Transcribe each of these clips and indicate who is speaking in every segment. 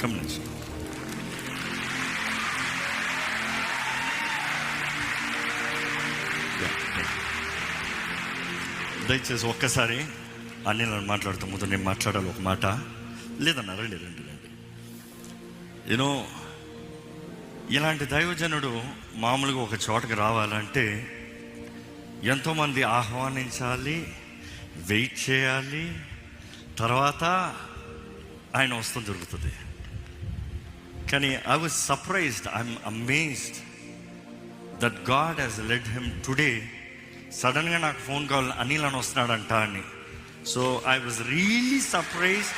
Speaker 1: Come next. దయచేసి ఒక్కసారి అన్నీ నన్ను మాట్లాడుతూ ముందు నేను మాట్లాడాలి ఒక మాట. లేదన్నా రండి రండి రండి. యూనో ఇలాంటి దైవజనుడు మామూలుగా ఒక చోటకి రావాలంటే ఎంతోమంది ఆహ్వానించాలి, వెయిట్ చేయాలి, తర్వాత ఆయన వస్తుంది దొరుకుతుంది. కానీ I was surprised, I'm amazed that God has led him today. సడన్గా నాకు ఫోన్ కాల్, అనిల్ అని వస్తున్నాడంట అని. So I was really surprised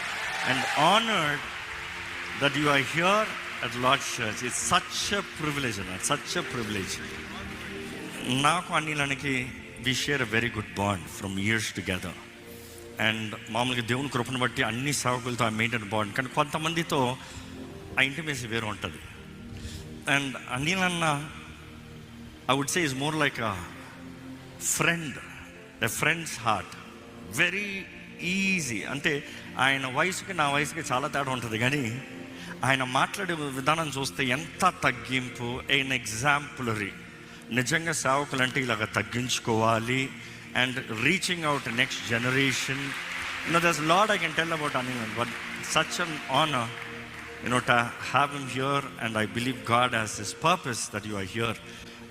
Speaker 1: and honoured that you are here at Lord's church. It's such a privilege అన్న, such a privilege. నాకు అనిలానికి we share a very good bond from years together. And మామూలుగా దేవుని కృపను బట్టి అన్ని సేవకులతో I maintain bond. కానీ కొంతమందితో ఆ ఇంటిమేసీ వేరు ఉంటుంది. అండ్ అనిల్ అన్న I would say is more like a friend, a friend's heart. Very easy. అంటే ఆయన వయసుకి నా వయసుకి చాలా తేడా ఉంటుంది, కానీ ఆయన మాట్లాడే విధానం చూస్తే ఎంత తగ్గింపు. ఎన్ ఎగ్జాంపులరీ. నిజంగా సేవకులు అంటే ఇలాగ తగ్గించుకోవాలి and reaching out next generation. దర్స్ lot I can tell about Anil, but such an honour to have him here, and I believe God has his purpose that you are here.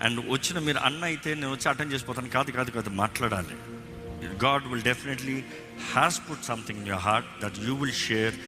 Speaker 1: And వచ్చిన మీరు అన్న అయితే నేను వచ్చి అటెండ్ చేసిపోతాను కాదు మాట్లాడాలి. God will definitely has put something in your heart that you will share.